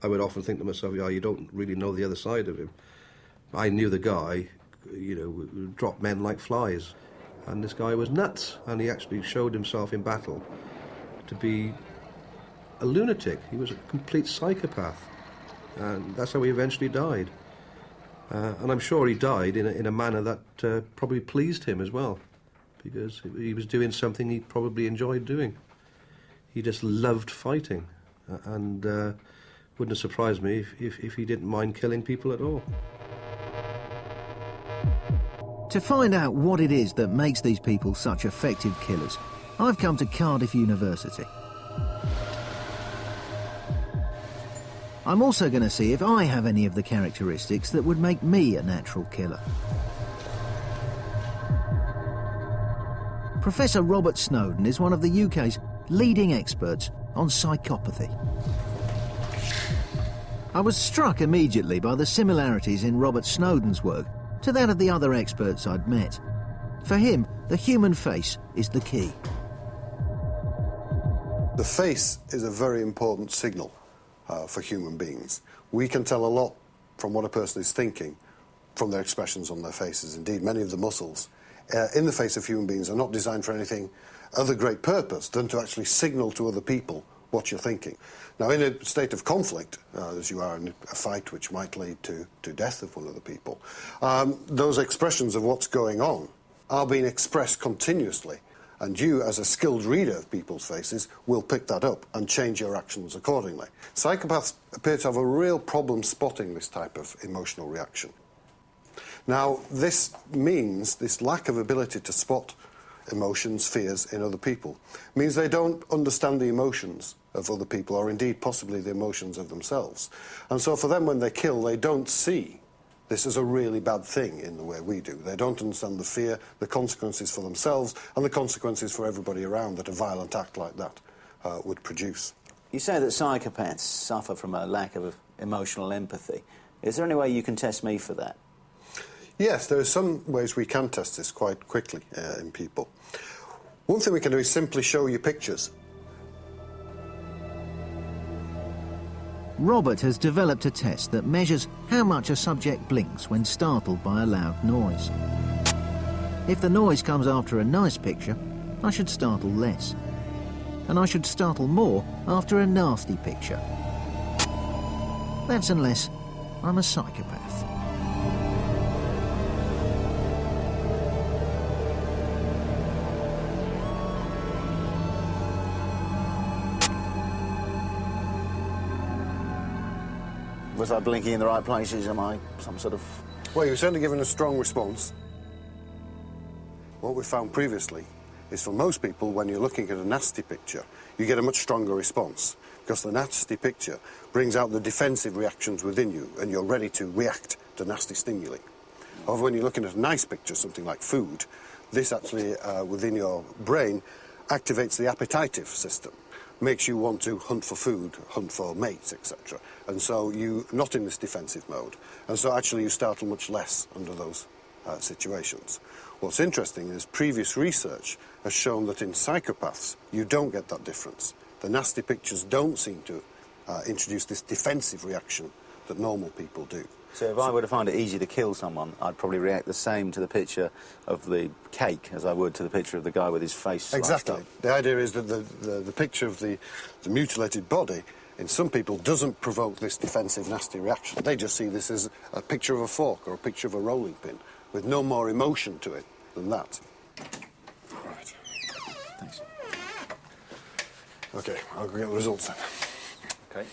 I would often think to myself, yeah, you don't really know the other side of him. I knew the guy, you know, dropped men like flies. And this guy was nuts, and he actually showed himself in battle to be a lunatic. He was a complete psychopath. And that's how he eventually died. And I'm sure he died in a manner that probably pleased him as well, because he was doing something he probably enjoyed doing. He just loved fighting, and wouldn't have surprised me if he didn't mind killing people at all. To find out what it is that makes these people such effective killers, I've come to Cardiff University. I'm also going to see if I have any of the characteristics that would make me a natural killer. Professor Robert Snowden is one of the UK's leading experts on psychopathy. I was struck immediately by the similarities in Robert Snowden's work to that of the other experts I'd met. For him, the human face is the key. The face is a very important signal for human beings. We can tell a lot from what a person is thinking from their expressions on their faces. Indeed, many of the muscles in the face of human beings are not designed for anything other great purpose than to actually signal to other people what you're thinking. Now, in a state of conflict, as you are in a fight which might lead to death of one of the people, those expressions of what's going on are being expressed continuously, and you, as a skilled reader of people's faces, will pick that up and change your actions accordingly. Psychopaths appear to have a real problem spotting this type of emotional reaction. Now, this means, this lack of ability to spot emotions, fears in other people, means they don't understand the emotions of other people, or indeed possibly the emotions of themselves. And so for them, when they kill, they don't see this as a really bad thing in the way we do. They don't understand the fear, the consequences for themselves, and the consequences for everybody around that a violent act like that would produce. You say that psychopaths suffer from a lack of emotional empathy. Is there any way you can test me for that? Yes, there are some ways we can test this quite quickly in people. One thing we can do is simply show you pictures. Robert has developed a test that measures how much a subject blinks when startled by a loud noise. If the noise comes after a nice picture, I should startle less. And I should startle more after a nasty picture. That's unless I'm a psychopath. Was I blinking in the right places? Am I some sort of... Well, you're certainly given a strong response. What we found previously is for most people, when you're looking at a nasty picture, you get a much stronger response, because the nasty picture brings out the defensive reactions within you, and you're ready to react to nasty stimuli. However, when you're looking at a nice picture, something like food, this actually, within your brain, activates the appetitive system, makes you want to hunt for food, hunt for mates, etc. And so you're not in this defensive mode. And so actually you startle much less under those situations. What's interesting is previous research has shown that in psychopaths, you don't get that difference. The nasty pictures don't seem to introduce this defensive reaction that normal people do. So if I were to find it easy to kill someone, I'd probably react the same to the picture of the cake as I would to the picture of the guy with his face sliced Exactly. up. The idea is that the picture of the mutilated body in some people doesn't provoke this defensive, nasty reaction. They just see this as a picture of a fork or a picture of a rolling pin with no more emotion to it than that. Right. Thanks. OK, I'll go get the results then. OK.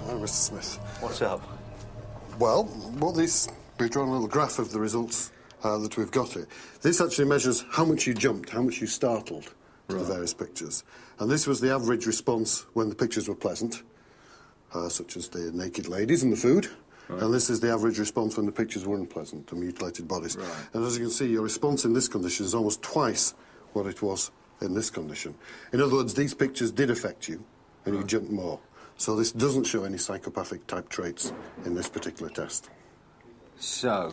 Hello, Mr. Smith. What's up? Well, we've drawn a little graph of the results that we've got here. This actually measures how much you jumped, how much you startled to the various pictures. And this was the average response when the pictures were pleasant, such as the naked ladies and the food. Right. And this is the average response when the pictures were unpleasant, the mutilated bodies. Right. And as you can see, your response in this condition is almost twice what it was in this condition. In other words, these pictures did affect you, and you jumped more. So this doesn't show any psychopathic type traits in this particular test. So,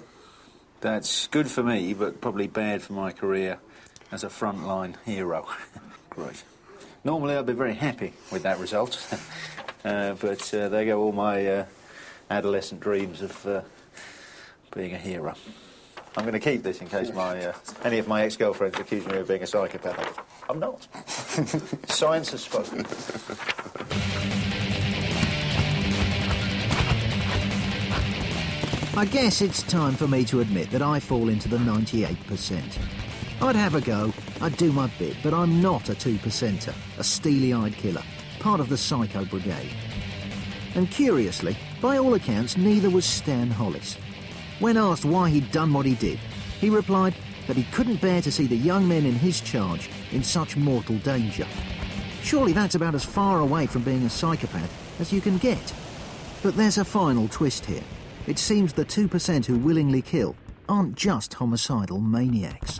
that's good for me, but probably bad for my career as a frontline hero. Great. Normally I'd be very happy with that result, but there go all my adolescent dreams of being a hero. I'm going to keep this in case any of my ex-girlfriends accuse me of being a psychopath. I'm not. Science has spoken. I guess it's time for me to admit that I fall into the 98%. I'd have a go, I'd do my bit, but I'm not a 2%er, a steely-eyed killer, part of the Psycho Brigade. And curiously, by all accounts, neither was Stan Hollis. When asked why he'd done what he did, he replied that he couldn't bear to see the young men in his charge in such mortal danger. Surely that's about as far away from being a psychopath as you can get. But there's a final twist here. It seems the 2% who willingly kill aren't just homicidal maniacs.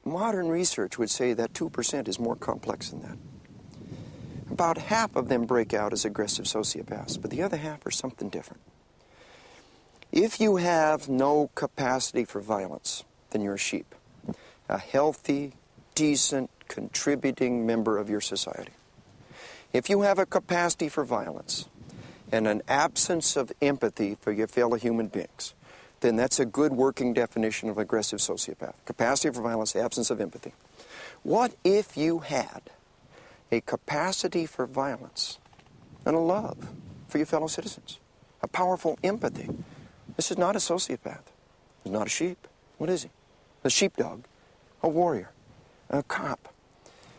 Modern research would say that 2% is more complex than that. About half of them break out as aggressive sociopaths, but the other half are something different. If you have no capacity for violence, then you're a sheep. A healthy, decent, contributing member of your society. If you have a capacity for violence and an absence of empathy for your fellow human beings, then that's a good working definition of aggressive sociopath. Capacity for violence, absence of empathy. What if you had a capacity for violence and a love for your fellow citizens? A powerful empathy. This is not a sociopath. He's not a sheep. What is he? A sheepdog, a warrior, a cop.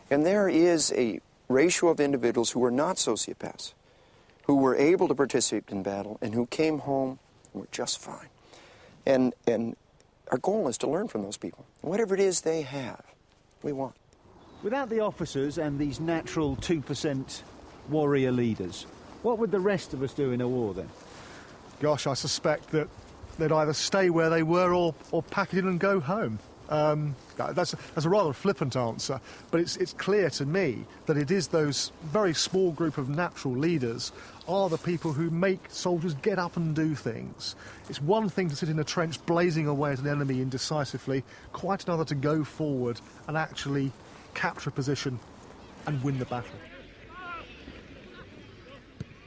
And there is a ratio of individuals who are not sociopaths, who were able to participate in battle and who came home and were just fine. And our goal is to learn from those people. Whatever it is they have, we want. Without the officers and these natural 2% warrior leaders, what would the rest of us do in a war then? Gosh, I suspect that they'd either stay where they were or pack it in and go home. That's a rather flippant answer, but it's clear to me that it is those very small group of natural leaders are the people who make soldiers get up and do things. It's one thing to sit in a trench blazing away at an enemy indecisively, quite another to go forward and actually capture a position and win the battle.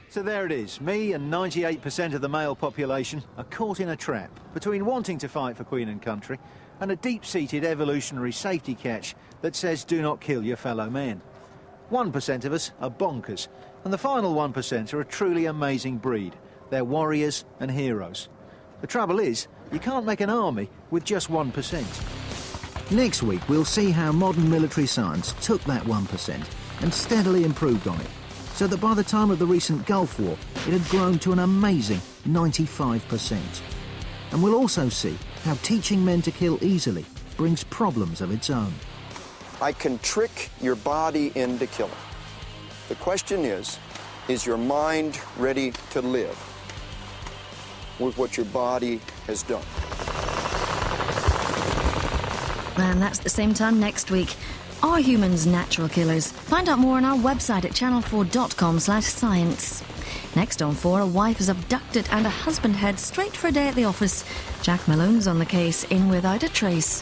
So there it is. Me and 98% of the male population are caught in a trap between wanting to fight for Queen and country and a deep-seated evolutionary safety catch that says do not kill your fellow man. 1% of us are bonkers, and the final 1% are a truly amazing breed. They're warriors and heroes. The trouble is, you can't make an army with just 1%. Next week, we'll see how modern military science took that 1% and steadily improved on it, so that by the time of the recent Gulf War, it had grown to an amazing 95%. And we'll also see how teaching men to kill easily brings problems of its own. I can trick your body into killing. The question is your mind ready to live with what your body has done? And that's the same time next week. Are humans natural killers? Find out more on our website at channel4.com/science. Next on 4, a wife is abducted and a husband heads straight for a day at the office. Jack Malone's on the case, in without a trace.